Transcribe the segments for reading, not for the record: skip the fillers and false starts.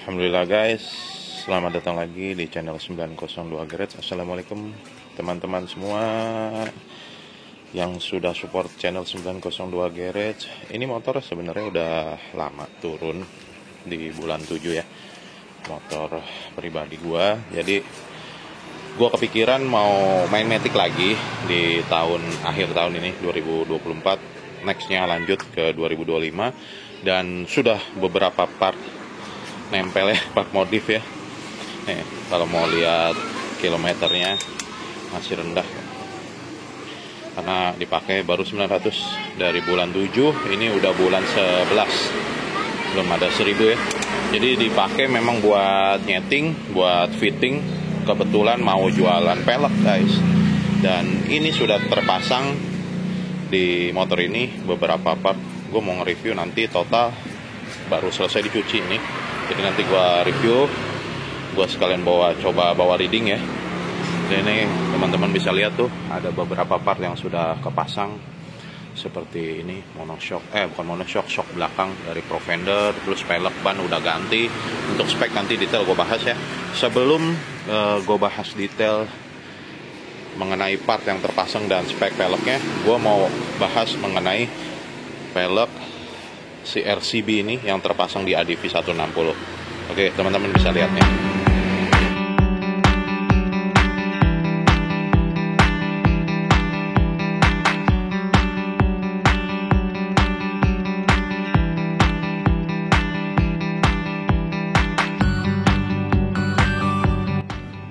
Alhamdulillah guys, selamat datang lagi di channel 902 Garage. Assalamualaikum teman-teman semua yang sudah support channel 902 Garage. Ini motor sebenarnya udah lama turun di bulan 7 ya, motor pribadi gua. Jadi gua kepikiran mau main Matic lagi di akhir tahun ini 2024, nextnya lanjut ke 2025. Dan sudah beberapa part nempel ya, part modif ya. Nih, kalau mau lihat kilometernya masih rendah karena dipakai baru 900 dari bulan 7, ini udah bulan 11, belum ada 1000 ya. Jadi dipakai memang buat nyeting, buat fitting. Kebetulan mau jualan pelek guys, dan ini sudah terpasang di motor ini beberapa part. Gue mau nge-review nanti total, baru selesai dicuci ini. Jadi nanti gue review, gue sekalian coba bawa reading ya. Dan ini teman-teman bisa lihat tuh, ada beberapa part yang sudah kepasang seperti ini, shock belakang dari Profender, terus pelek ban udah ganti. Untuk spek nanti detail gue bahas ya. Sebelum gue bahas detail mengenai part yang terpasang dan spek peleknya, gue mau bahas mengenai pelek si RCB ini yang terpasang di ADV 160. Oke, teman-teman bisa lihatnya.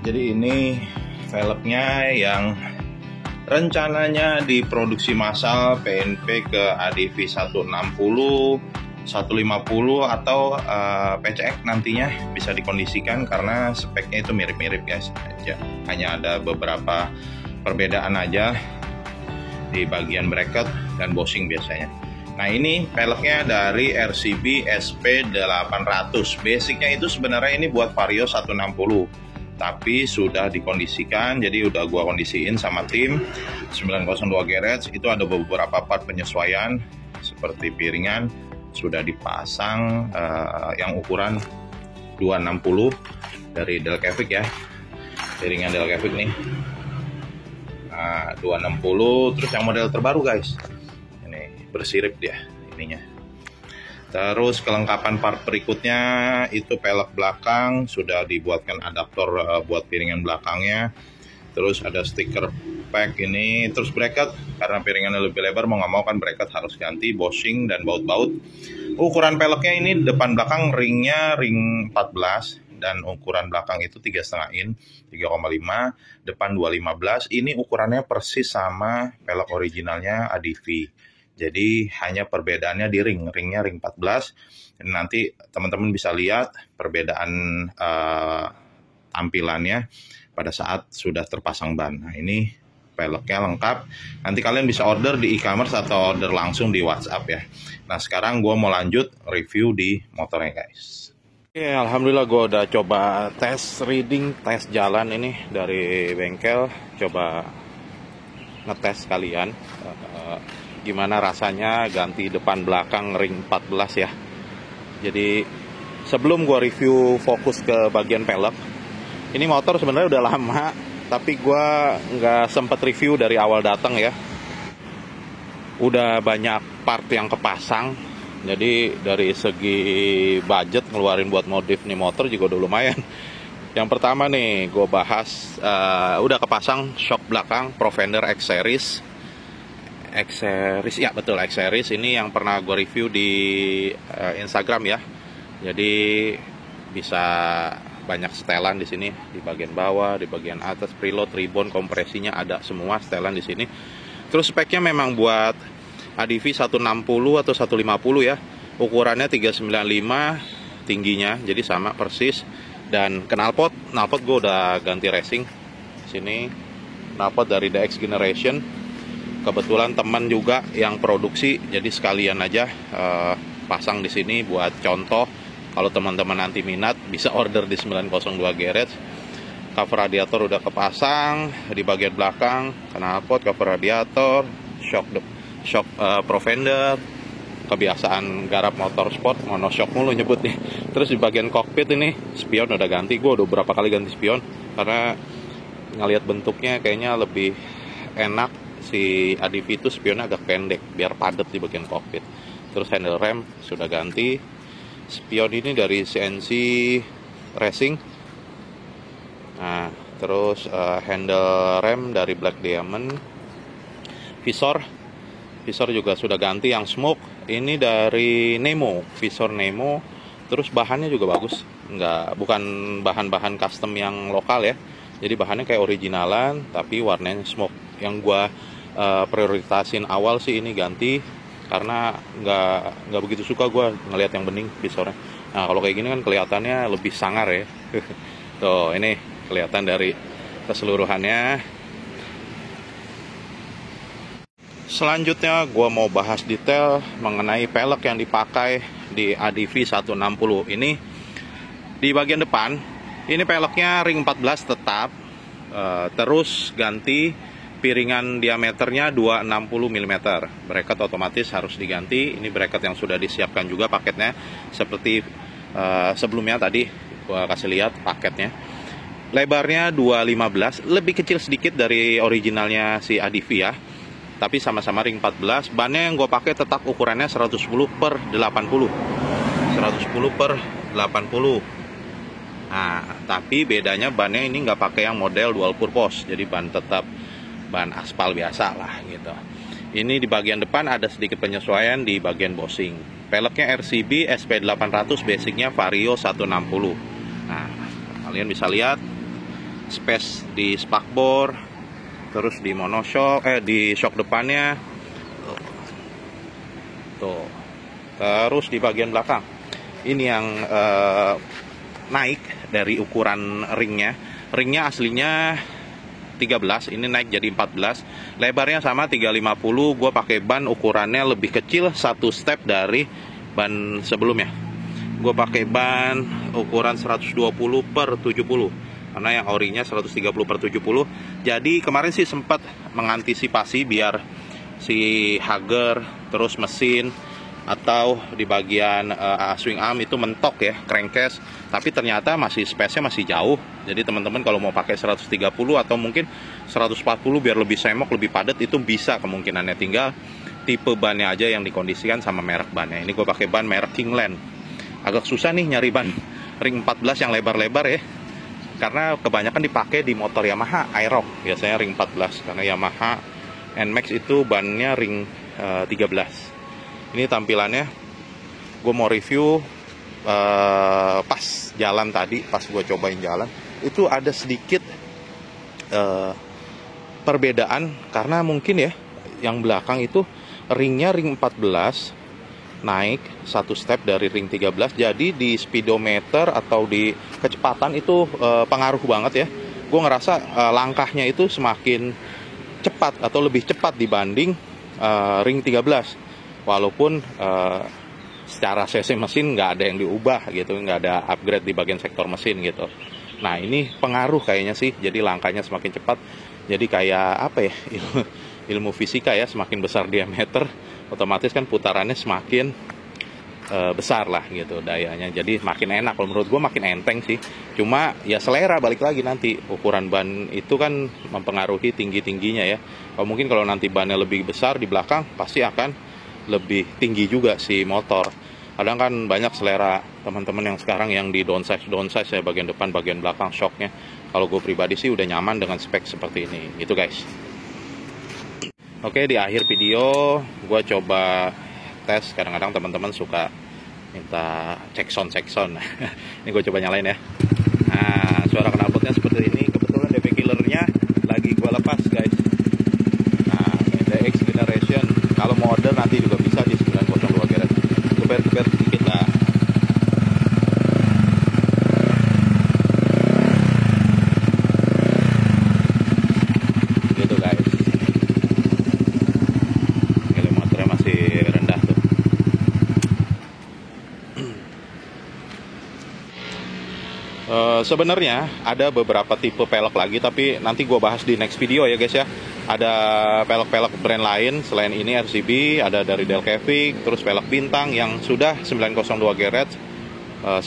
Jadi ini velgnya yang rencananya diproduksi massal PNP ke ADV 160, 150 atau PCX nantinya bisa dikondisikan karena speknya itu mirip-mirip guys. Hanya ada beberapa perbedaan aja di bagian bracket dan bushing biasanya. Nah, ini peleknya dari RCB SP800. Basicnya itu sebenarnya ini buat Vario 160. Tapi sudah dikondisikan, jadi udah gua kondisiin sama tim 902 Garage. Itu ada beberapa part penyesuaian seperti piringan sudah dipasang yang ukuran 260 dari Delcavic ya, piringan Delcavic nih. Nah, 260. Terus yang model terbaru guys, ini bersirip dia ininya. Terus kelengkapan part berikutnya itu pelek belakang sudah dibuatkan adaptor buat piringan belakangnya. Terus ada stiker pack ini. Terus bracket, karena piringannya lebih lebar mau nggak mau kan bracket harus ganti, bushing dan baut-baut. Ukuran peleknya ini depan belakang ringnya ring 14 dan ukuran belakang itu 3,5 in, 3,5, depan 215. Ini ukurannya persis sama pelek originalnya ADV. Jadi hanya perbedaannya di ringnya ring 14. Dan nanti teman-teman bisa lihat perbedaan tampilannya pada saat sudah terpasang ban. Nah, ini peleknya lengkap. Nanti kalian bisa order di e-commerce atau order langsung di WhatsApp ya. Nah, sekarang gue mau lanjut review di motornya guys. Oke, alhamdulillah gue udah coba tes reading, tes jalan ini dari bengkel. Coba ngetes kalian gimana rasanya ganti depan belakang ring 14 ya. Jadi sebelum gue review fokus ke bagian pelek, ini motor sebenarnya udah lama, tapi gue nggak sempet review dari awal datang ya. Udah banyak part yang kepasang, jadi dari segi budget ngeluarin buat modif nih motor juga udah lumayan. Yang pertama nih gue bahas, udah kepasang shock belakang Profender X Series. Ya betul, X Series ini yang pernah gue review di Instagram ya. Jadi bisa banyak setelan di sini, di bagian bawah, di bagian atas, preload, ribbon, kompresinya ada semua setelan di sini. Terus speknya memang buat ADV 160 atau 150 ya. Ukurannya 395 tingginya, jadi sama persis. Dan knalpot gue udah ganti racing. Sini knalpot dari the X Generation. Kebetulan teman juga yang produksi, jadi sekalian aja pasang di sini buat contoh. Kalau teman-teman nanti minat bisa order di 902 Garage. Cover radiator udah kepasang di bagian belakang, knalpot, cover radiator, shock Profender. kebiasaan garap motor sport, monoshock mulu nyebut nih. Terus di bagian kokpit ini spion udah ganti. Gue udah berapa kali ganti spion karena ngelihat bentuknya kayaknya lebih enak. Si ADV itu spionnya agak pendek biar padat di bagian kokpit. Terus handle rem sudah ganti. Spion ini dari CNC Racing. Nah, terus handle rem dari Black Diamond. Visor juga sudah ganti yang smoke. Ini dari Nemo, visor Nemo. Terus bahannya juga bagus, bukan bahan-bahan custom yang lokal ya. Jadi bahannya kayak originalan, tapi warnanya smoke. Yang gua prioritasin awal sih ini ganti, karena nggak begitu suka gua ngelihat yang bening visornya. Nah kalau kayak gini kan kelihatannya lebih sangar ya. Tuh ini kelihatan dari keseluruhannya. Selanjutnya gue mau bahas detail mengenai pelek yang dipakai di ADV 160 ini. Di bagian depan ini peleknya ring 14 tetap, terus ganti piringan diameternya 260 mm. Bracket otomatis harus diganti. Ini bracket yang sudah disiapkan juga paketnya seperti sebelumnya tadi gue kasih lihat paketnya. Lebarnya 215, lebih kecil sedikit dari originalnya si ADV ya. Tapi sama-sama ring 14. Bannya yang gue pakai tetap ukurannya 110 per 80. 110 per 80. Nah, tapi bedanya bannya ini nggak pakai yang model dual purpose. Jadi ban tetap ban aspal biasa lah gitu. Ini di bagian depan ada sedikit penyesuaian di bagian bossing. Peleknya RCB SP800, basicnya Vario 160. Nah, kalian bisa lihat space di spakbor. Terus di monoshock, di shock depannya tuh. Terus di bagian belakang ini yang naik dari ukuran ringnya. Ringnya aslinya 13, ini naik jadi 14. Lebarnya sama 350. Gue pakai ban ukurannya lebih kecil, satu step dari ban sebelumnya. Gue pakai ban ukuran 120 per 70. Karena yang orinya 130 per 70. Jadi kemarin sih sempat mengantisipasi biar si hager, terus mesin, atau di bagian swing arm itu mentok ya, crankcase. Tapi ternyata masih space-nya masih jauh. Jadi teman-teman kalau mau pakai 130 atau mungkin 140 biar lebih semok, lebih padat, itu bisa kemungkinannya. Tinggal tipe bannya aja yang dikondisikan sama merek bannya. Ini gue pakai ban merek Kingland. Agak susah nih nyari ban ring 14 yang lebar-lebar ya. Karena kebanyakan dipakai di motor Yamaha Aerox, biasanya ring 14. Karena Yamaha NMAX itu bannya ring 13. Ini tampilannya. Gue mau review pas jalan tadi, pas gue cobain jalan, itu ada sedikit perbedaan. Karena mungkin ya, yang belakang itu ringnya ring 14, naik satu step dari ring 13. Jadi di speedometer atau di kecepatan itu pengaruh banget ya. Gue ngerasa langkahnya itu semakin cepat atau lebih cepat dibanding ring 13. Walaupun secara cc mesin nggak ada yang diubah gitu, nggak ada upgrade di bagian sektor mesin gitu. Nah ini pengaruh kayaknya sih. Jadi langkahnya semakin cepat. Jadi kayak apa ya, ilmu fisika ya, semakin besar diameter otomatis kan putarannya semakin besar lah gitu dayanya. Jadi makin enak, kalau menurut gue makin enteng sih. Cuma ya selera balik lagi nanti. Ukuran ban itu kan mempengaruhi tinggi-tingginya ya. Mungkin kalau nanti bannya lebih besar di belakang, pasti akan lebih tinggi juga si motor. Kadang kan banyak selera teman-teman yang sekarang yang di downsize ya, bagian depan, bagian belakang shocknya. Kalau gue pribadi sih udah nyaman dengan spek seperti ini gitu guys. Oke, di akhir video gue coba tes. Kadang-kadang teman-teman suka minta cek sound. Ini gue coba nyalain ya. Nah, suara knalpotnya seperti ini. Kebetulan DP killernya lagi gue lepas guys. Nah, ini DX Generation. Kalau mau order nanti juga bisa di 902 Garage. Geber sedikit lah. Gitu guys. Masih rendah tuh. Sebenarnya ada beberapa tipe pelek lagi, tapi nanti gue bahas di next video ya guys ya. Ada pelek-pelek brand lain selain ini RCB, ada dari Delcavic, terus pelek bintang yang sudah 902 GHz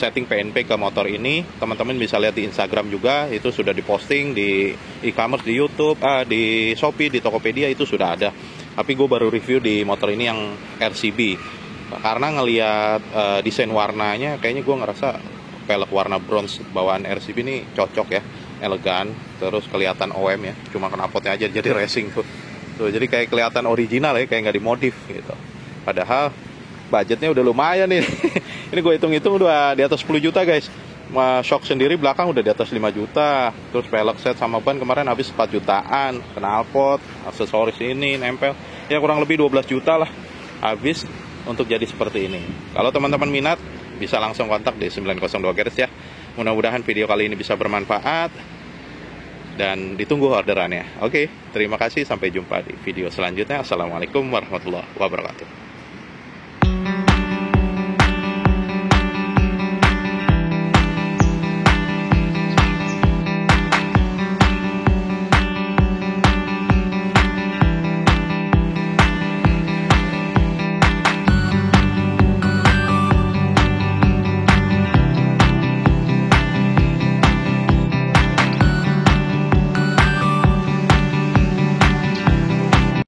setting PNP ke motor ini. Teman-teman bisa lihat di Instagram juga, itu sudah diposting di e-commerce, di YouTube, di Shopee, di Tokopedia itu sudah ada. Tapi gue baru review di motor ini yang RCB. Karena ngelihat desain warnanya, kayaknya gue ngerasa pelek warna bronze bawaan RCB ini cocok ya, elegan, terus kelihatan OM ya, cuma knalpotnya aja jadi racing tuh. Jadi kayak kelihatan original ya, kayak nggak dimodif gitu. Padahal budgetnya udah lumayan nih. Ini gue hitung-hitung udah di atas 10 juta guys. Shock sendiri belakang udah di atas 5 juta. Terus pelek set sama ban kemarin habis 4 jutaan. Knalpot, aksesoris ini nempel, ya kurang lebih 12 juta lah habis untuk jadi seperti ini. Kalau teman-teman minat, bisa langsung kontak di 902 GHz ya. Mudah-mudahan video kali ini bisa bermanfaat dan ditunggu orderannya. Oke, terima kasih, sampai jumpa di video selanjutnya. Assalamualaikum warahmatullahi wabarakatuh.